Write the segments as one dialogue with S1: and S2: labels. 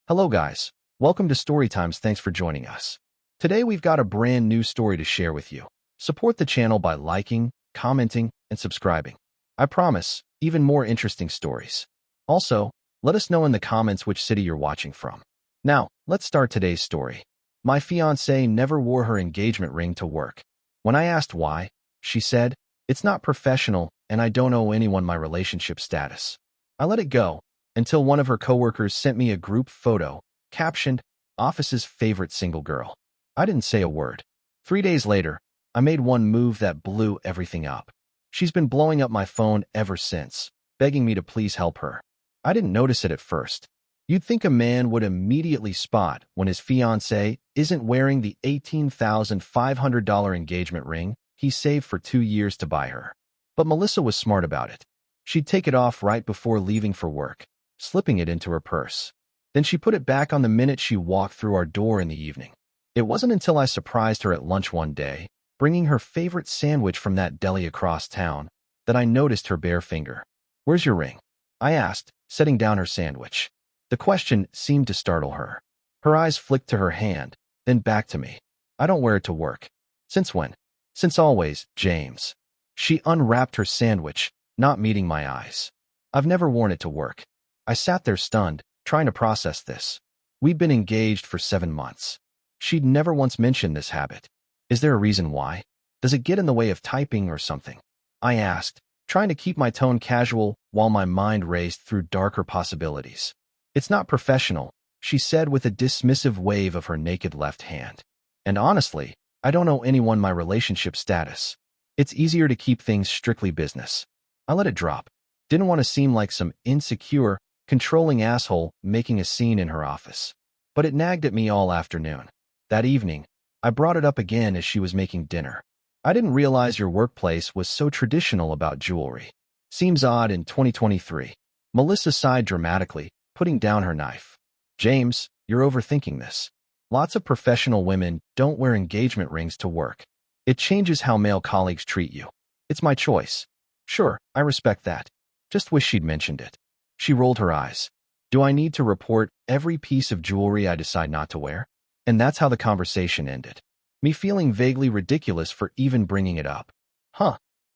S1: Hello guys, welcome to Storytimes. Thanks for joining us. Today we've got a brand new story to share with you. Support the channel by liking, commenting, and subscribing. I promise, even more interesting stories. Also, let us know in the comments which city you're watching from. Now, let's start today's story. My fiancée never wore her engagement ring to work. When I asked why, she said, "It's not professional and I don't owe anyone my relationship status." I let it go until one of her coworkers sent me a group photo, captioned, "Office's favorite single girl." I didn't say a word. 3 days later, I made one move that blew everything up. She's been blowing up my phone ever since, begging me to please help her. I didn't notice it at first. You'd think a man would immediately spot when his fiancée isn't wearing the $18,500 engagement ring he saved for 2 years to buy her. But Melissa was smart about it. She'd take it off right before leaving for work, slipping it into her purse. Then she put it back on the minute she walked through our door in the evening. It wasn't until I surprised her at lunch one day, bringing her favorite sandwich from that deli across town, that I noticed her bare finger. "Where's your ring?" I asked, setting down her sandwich. The question seemed to startle her. Her eyes flicked to her hand, then back to me. "I don't wear it to work." "Since when?" "Since always, James." She unwrapped her sandwich, not meeting my eyes. "I've never worn it to work." I sat there stunned, trying to process this. We'd been engaged for 7 months. She'd never once mentioned this habit. Is there a reason why? Does it get in the way of typing or something? I asked, trying to keep my tone casual while my mind raced through darker possibilities. "It's not professional," she said with a dismissive wave of her naked left hand. "And honestly, I don't owe anyone my relationship status. It's easier to keep things strictly business." I let it drop. Didn't want to seem like some insecure, controlling asshole making a scene in her office. But it nagged at me all afternoon. That evening, I brought it up again as she was making dinner. "I didn't realize your workplace was so traditional about jewelry. Seems odd in 2023. Melissa sighed dramatically, putting down her knife. "James, you're overthinking this. Lots of professional women don't wear engagement rings to work. It changes how male colleagues treat you. It's my choice." "Sure, I respect that. Just wish she'd mentioned it." She rolled her eyes. "Do I need to report every piece of jewelry I decide not to wear?" And that's how the conversation ended. Me feeling vaguely ridiculous for even bringing it up.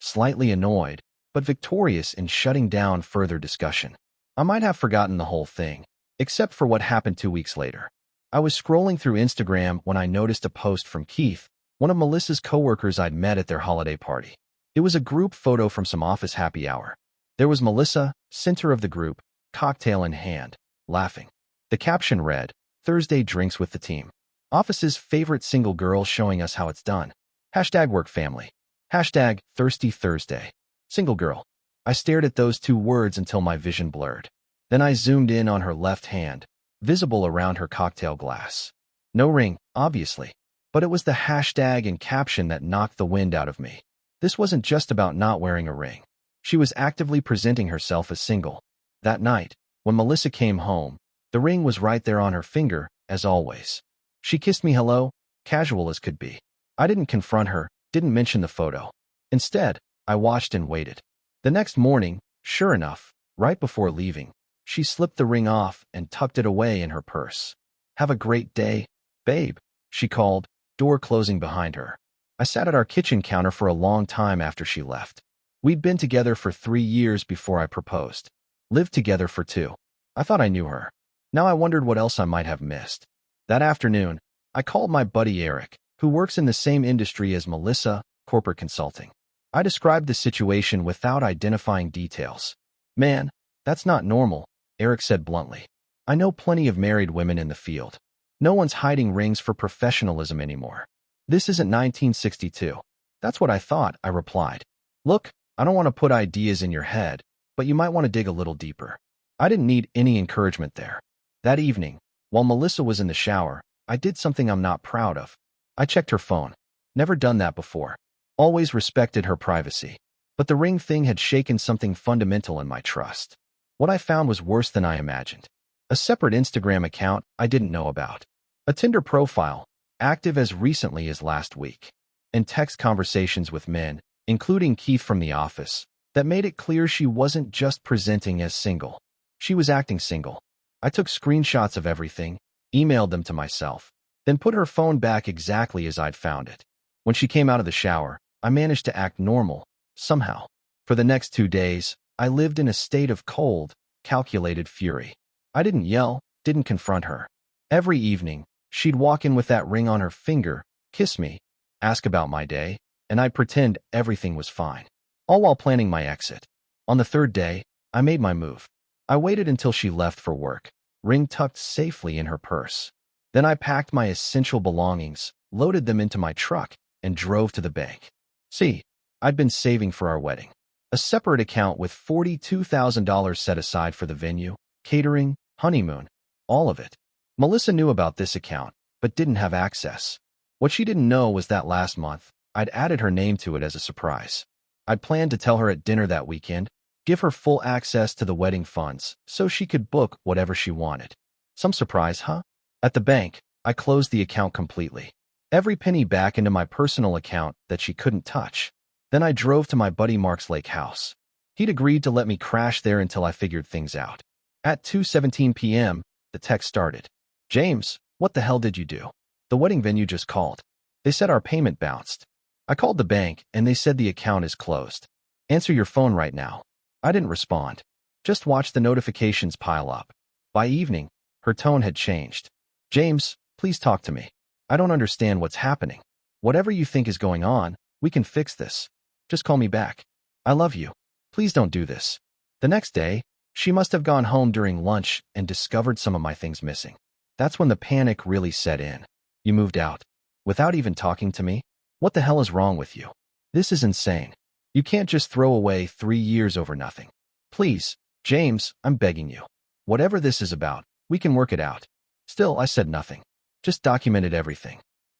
S1: Slightly annoyed, but victorious in shutting down further discussion. I might have forgotten the whole thing, except for what happened 2 weeks later. I was scrolling through Instagram when I noticed a post from Keith, one of Melissa's coworkers I'd met at their holiday party. It was a group photo from some office happy hour. There was Melissa, center of the group, cocktail in hand, laughing. The caption read, "Thursday drinks with the team. Office's favorite single girl showing us how it's done. #workfamily. #thirsty Thursday. Single girl." I stared at those 2 words until my vision blurred. Then I zoomed in on her left hand, visible around her cocktail glass. No ring, obviously, but it was the hashtag and caption that knocked the wind out of me. This wasn't just about not wearing a ring. She was actively presenting herself as single. That night, when Melissa came home, the ring was right there on her finger, as always. She kissed me hello, casual as could be. I didn't confront her, didn't mention the photo. Instead, I watched and waited. The next morning, sure enough, right before leaving, she slipped the ring off and tucked it away in her purse. "Have a great day, babe," she called, door closing behind her. I sat at our kitchen counter for a long time after she left. We'd been together for 3 years before I proposed. Lived together for 2. I thought I knew her. Now I wondered what else I might have missed. That afternoon, I called my buddy Eric, who works in the same industry as Melissa, corporate consulting. I described the situation without identifying details. "Man, that's not normal," Eric said bluntly. "I know plenty of married women in the field. No one's hiding rings for professionalism anymore. This isn't 1962. "That's what I thought," I replied. "Look, I don't want to put ideas in your head, but you might want to dig a little deeper." I didn't need any encouragement there. That evening, while Melissa was in the shower, I did something I'm not proud of. I checked her phone. Never done that before. Always respected her privacy. But the ring thing had shaken something fundamental in my trust. What I found was worse than I imagined. A separate Instagram account I didn't know about. A Tinder profile, active as recently as last week. And text conversations with men, including Keith from the office, that made it clear she wasn't just presenting as single. She was acting single. I took screenshots of everything, emailed them to myself, then put her phone back exactly as I'd found it. When she came out of the shower, I managed to act normal, somehow. For the next 2 days, I lived in a state of cold, calculated fury. I didn't yell, didn't confront her. Every evening, she'd walk in with that ring on her finger, kiss me, ask about my day, and I'd pretend everything was fine, all while planning my exit. On the third day, I made my move. I waited until she left for work, ring tucked safely in her purse. Then I packed my essential belongings, loaded them into my truck, and drove to the bank. See, I'd been saving for our wedding. A separate account with $42,000 set aside for the venue, catering, honeymoon, all of it. Melissa knew about this account, but didn't have access. What she didn't know was that last month, I'd added her name to it as a surprise. I'd planned to tell her at dinner that weekend, give her full access to the wedding funds so she could book whatever she wanted. Some surprise, huh? At the bank, I closed the account completely. Every penny back into my personal account that she couldn't touch. Then I drove to my buddy Mark's lake house. He'd agreed to let me crash there until I figured things out. At 2:17 p.m., the text started. James, what the hell did you do? The wedding venue just called. They said our payment bounced. I called the bank, and they said the account is closed. Answer your phone right now. I didn't respond. Just watched the notifications pile up. By evening, her tone had changed. James, please talk to me. I don't understand what's happening. Whatever you think is going on, we can fix this. Just call me back. I love you. Please don't do this. The next day, she must have gone home during lunch and discovered some of my things missing. That's when the panic really set in. You moved out. Without even talking to me? What the hell is wrong with you? This is insane. You can't just throw away 3 years over nothing. Please, James, I'm begging you. Whatever this is about, we can work it out. Still, I said nothing. Just documented everything.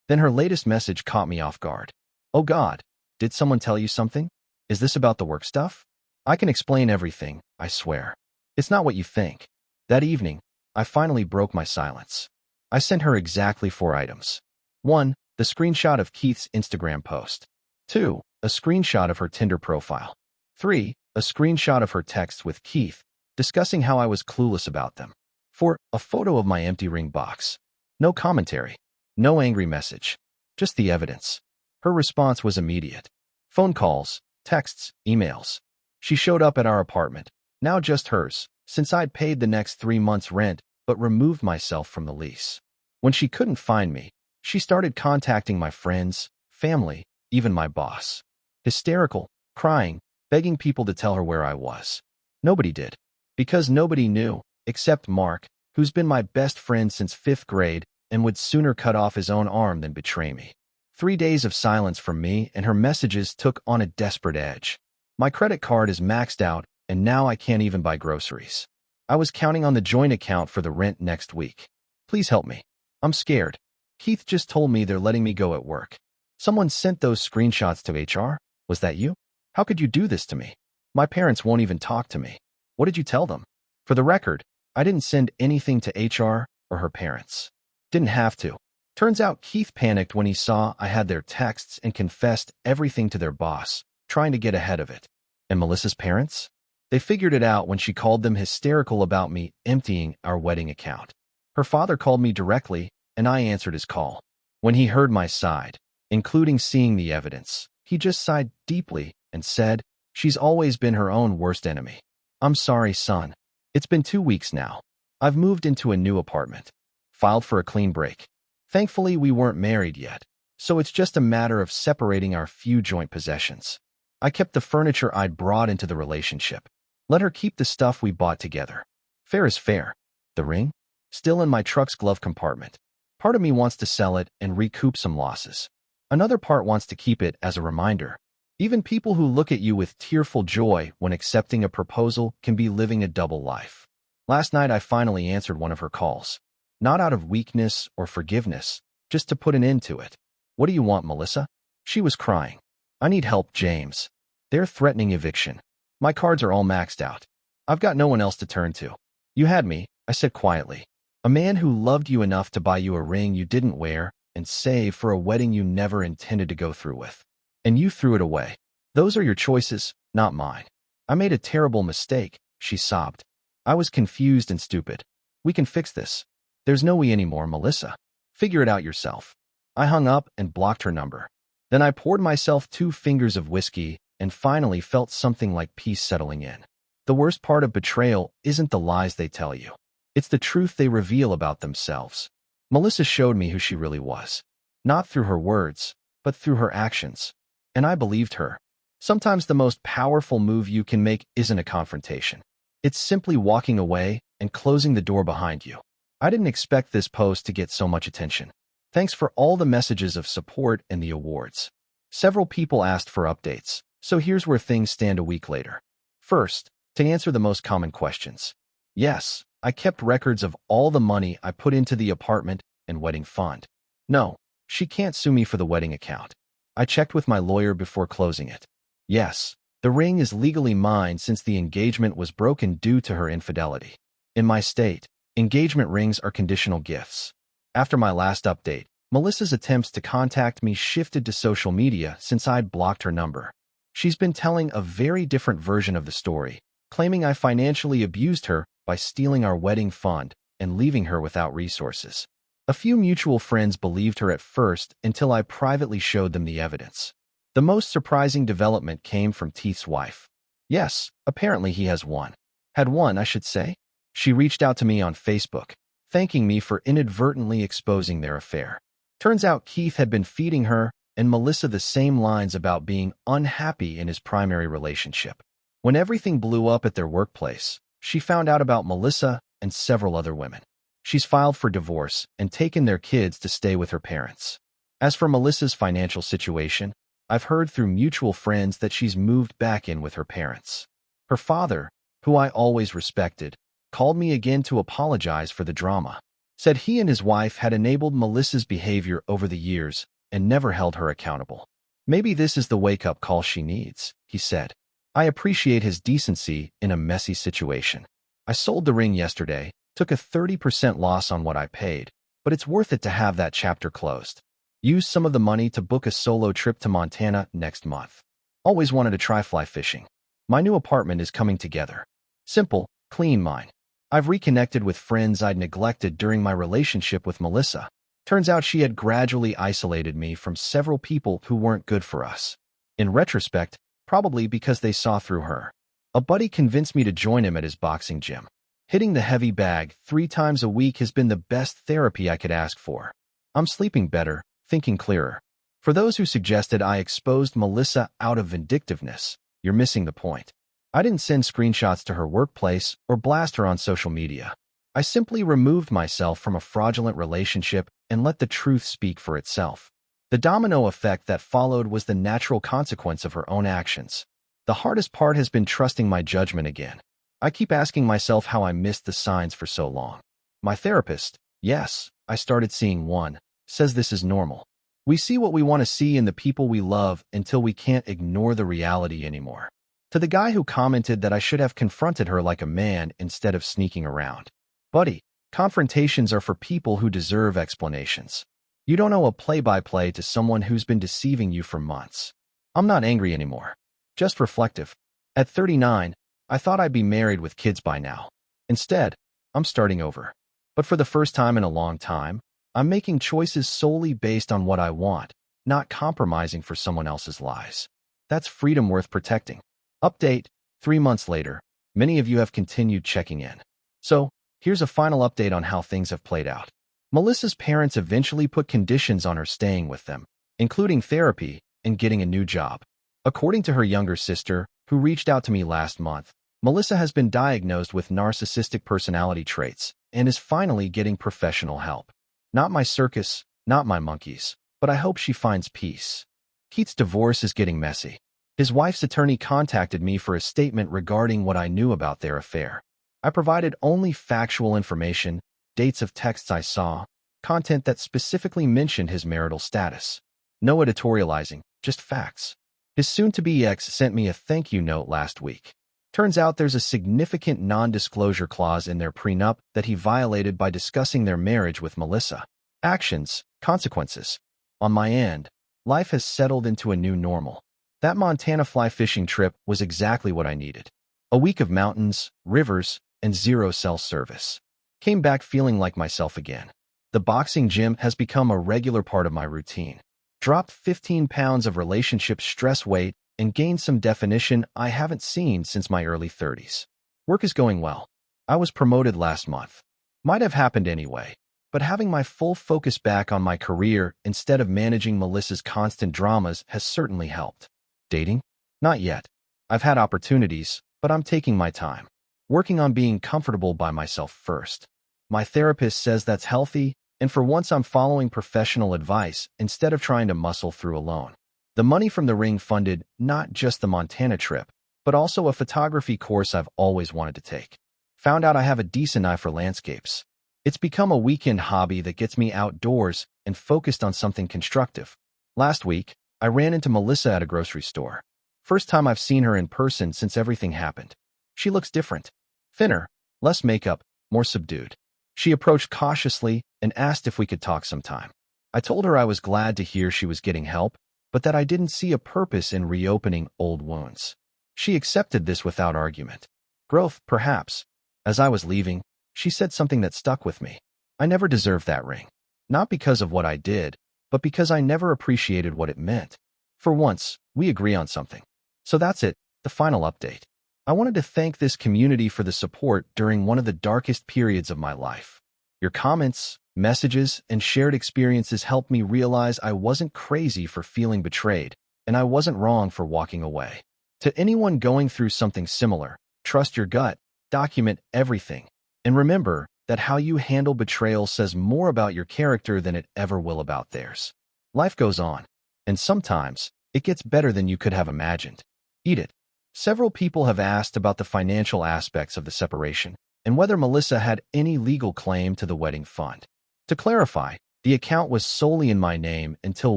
S1: Then her latest message caught me off guard. Oh God, did someone tell you something? Is this about the work stuff? I can explain everything, I swear. It's not what you think. That evening, I finally broke my silence. I sent her exactly 4 items. 1. The screenshot of Keith's Instagram post. 2. A screenshot of her Tinder profile. 3. A screenshot of her texts with Keith, discussing how I was clueless about them. 4. A photo of my empty ring box. No commentary. No angry message. Just the evidence. Her response was immediate. Phone calls, texts, emails. She showed up at our apartment, now just hers, since I'd paid the next 3 months' rent but removed myself from the lease. When she couldn't find me, she started contacting my friends, family, even my boss. Hysterical, crying, begging people to tell her where I was. Nobody did. Because nobody knew, except Mark, who's been my best friend since 5th grade and would sooner cut off his own arm than betray me. 3 days of silence from me and her messages took on a desperate edge. My credit card is maxed out, and now I can't even buy groceries. I was counting on the joint account for the rent next week. Please help me. I'm scared. Keith just told me they're letting me go at work. Someone sent those screenshots to HR? Was that you? How could you do this to me? My parents won't even talk to me. What did you tell them? For the record, I didn't send anything to HR or her parents. Didn't have to. Turns out Keith panicked when he saw I had their texts and confessed everything to their boss, trying to get ahead of it. And Melissa's parents? They figured it out when she called them hysterical about me emptying our wedding account. Her father called me directly, and I answered his call. When he heard my side, including seeing the evidence, he just sighed deeply and said, "She's always been her own worst enemy." I'm sorry, son. It's been 2 weeks now. I've moved into a new apartment. Filed for a clean break. Thankfully, we weren't married yet, so it's just a matter of separating our few joint possessions. I kept the furniture I'd brought into the relationship. Let her keep the stuff we bought together. Fair is fair. The ring? Still in my truck's glove compartment. Part of me wants to sell it and recoup some losses. Another part wants to keep it as a reminder. Even people who look at you with tearful joy when accepting a proposal can be living a double life. Last night I finally answered one of her calls. Not out of weakness or forgiveness, just to put an end to it. What do you want, Melissa? She was crying. I need help, James. They're threatening eviction. My cards are all maxed out. I've got no one else to turn to. You had me, I said quietly. A man who loved you enough to buy you a ring you didn't wear and save for a wedding you never intended to go through with. And you threw it away. Those are your choices, not mine. I made a terrible mistake, she sobbed. I was confused and stupid. We can fix this. There's no we anymore, Melissa. Figure it out yourself. I hung up and blocked her number. Then I poured myself 2 fingers of whiskey and finally felt something like peace settling in. The worst part of betrayal isn't the lies they tell you. It's the truth they reveal about themselves. Melissa showed me who she really was. Not through her words, but through her actions. And I believed her. Sometimes the most powerful move you can make isn't a confrontation. It's simply walking away and closing the door behind you. I didn't expect this post to get so much attention. Thanks for all the messages of support and the awards. Several people asked for updates, so here's where things stand a week later. First, to answer the most common questions. Yes, I kept records of all the money I put into the apartment and wedding fund. No, she can't sue me for the wedding account. I checked with my lawyer before closing it. Yes, the ring is legally mine since the engagement was broken due to her infidelity. In my state, engagement rings are conditional gifts. After my last update, Melissa's attempts to contact me shifted to social media since I'd blocked her number. She's been telling a very different version of the story, claiming I financially abused her by stealing our wedding fund and leaving her without resources. A few mutual friends believed her at first until I privately showed them the evidence. The most surprising development came from Teeth's wife. Yes, apparently he has one. Had one, I should say. She reached out to me on Facebook, thanking me for inadvertently exposing their affair. Turns out Keith had been feeding her and Melissa the same lines about being unhappy in his primary relationship. When everything blew up at their workplace, she found out about Melissa and several other women. She's filed for divorce and taken their kids to stay with her parents. As for Melissa's financial situation, I've heard through mutual friends that she's moved back in with her parents. Her father, who I always respected, called me again to apologize for the drama. Said he and his wife had enabled Melissa's behavior over the years and never held her accountable. Maybe this is the wake-up call she needs, he said. I appreciate his decency in a messy situation. I sold the ring yesterday, took a 30% loss on what I paid, but it's worth it to have that chapter closed. Use some of the money to book a solo trip to Montana next month. Always wanted to try fly fishing. My new apartment is coming together. Simple, clean mine. I've reconnected with friends I'd neglected during my relationship with Melissa. Turns out she had gradually isolated me from several people who weren't good for us. In retrospect, probably because they saw through her. A buddy convinced me to join him at his boxing gym. Hitting the heavy bag 3 times a week has been the best therapy I could ask for. I'm sleeping better, thinking clearer. For those who suggested I exposed Melissa out of vindictiveness, you're missing the point. I didn't send screenshots to her workplace or blast her on social media. I simply removed myself from a fraudulent relationship and let the truth speak for itself. The domino effect that followed was the natural consequence of her own actions. The hardest part has been trusting my judgment again. I keep asking myself how I missed the signs for so long. My therapist, yes, I started seeing one, says this is normal. We see what we want to see in the people we love until we can't ignore the reality anymore. To the guy who commented that I should have confronted her like a man instead of sneaking around. Buddy, confrontations are for people who deserve explanations. You don't owe a play-by-play to someone who's been deceiving you for months. I'm not angry anymore. Just reflective. At 39, I thought I'd be married with kids by now. Instead, I'm starting over. But for the first time in a long time, I'm making choices solely based on what I want, not compromising for someone else's lies. That's freedom worth protecting. Update, 3 months later, many of you have continued checking in. So, here's a final update on how things have played out. Melissa's parents eventually put conditions on her staying with them, including therapy and getting a new job. According to her younger sister, who reached out to me last month, Melissa has been diagnosed with narcissistic personality traits and is finally getting professional help. Not my circus, not my monkeys, but I hope she finds peace. Keith's divorce is getting messy. His wife's attorney contacted me for a statement regarding what I knew about their affair. I provided only factual information, dates of texts I saw, content that specifically mentioned his marital status. No editorializing, just facts. His soon-to-be ex sent me a thank you note last week. Turns out there's a significant non-disclosure clause in their prenup that he violated by discussing their marriage with Melissa. Actions, consequences. On my end, life has settled into a new normal. That Montana fly fishing trip was exactly what I needed. A week of mountains, rivers, and zero cell service. Came back feeling like myself again. The boxing gym has become a regular part of my routine. Dropped 15 pounds of relationship stress weight and gained some definition I haven't seen since my early 30s. Work is going well. I was promoted last month. Might have happened anyway, but having my full focus back on my career instead of managing Melissa's constant dramas has certainly helped. Dating? Not yet. I've had opportunities, but I'm taking my time. Working on being comfortable by myself first. My therapist says that's healthy, and for once I'm following professional advice instead of trying to muscle through alone. The money from the ring funded not just the Montana trip, but also a photography course I've always wanted to take. Found out I have a decent eye for landscapes. It's become a weekend hobby that gets me outdoors and focused on something constructive. Last week, I ran into Melissa at a grocery store. First time I've seen her in person since everything happened. She looks different. Thinner, less makeup, more subdued. She approached cautiously and asked if we could talk sometime. I told her I was glad to hear she was getting help, but that I didn't see a purpose in reopening old wounds. She accepted this without argument. Growth, perhaps. As I was leaving, she said something that stuck with me. I never deserved that ring. Not because of what I did, but because I never appreciated what it meant. For once, we agree on something. So that's it, the final update. I wanted to thank this community for the support during one of the darkest periods of my life. Your comments, messages, and shared experiences helped me realize I wasn't crazy for feeling betrayed, and I wasn't wrong for walking away. To anyone going through something similar, trust your gut, document everything, and remember that how you handle betrayal says more about your character than it ever will about theirs. Life goes on, and sometimes it gets better than you could have imagined. Eat it. Several people have asked about the financial aspects of the separation and whether Melissa had any legal claim to the wedding fund. To clarify, the account was solely in my name until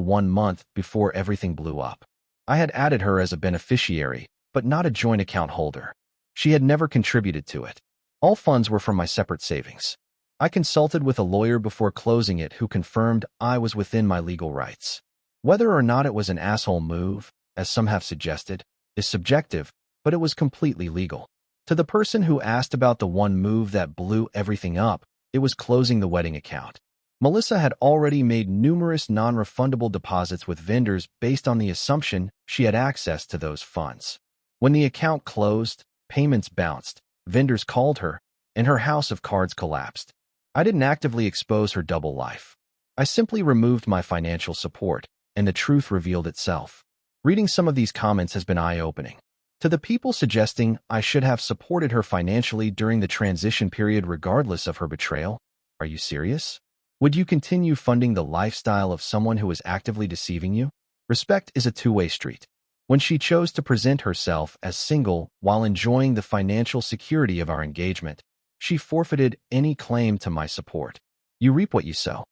S1: 1 month before everything blew up. I had added her as a beneficiary, but not a joint account holder. She had never contributed to it. All funds were from my separate savings. I consulted with a lawyer before closing it who confirmed I was within my legal rights. Whether or not it was an asshole move, as some have suggested, is subjective, but it was completely legal. To the person who asked about the one move that blew everything up, it was closing the wedding account. Melissa had already made numerous non-refundable deposits with vendors based on the assumption she had access to those funds. When the account closed, payments bounced, vendors called her, and her house of cards collapsed. I didn't actively expose her double life. I simply removed my financial support, and the truth revealed itself. Reading some of these comments has been eye-opening. To the people suggesting I should have supported her financially during the transition period regardless of her betrayal, are you serious? Would you continue funding the lifestyle of someone who is actively deceiving you? Respect is a two-way street. When she chose to present herself as single while enjoying the financial security of our engagement, she forfeited any claim to my support. You reap what you sow.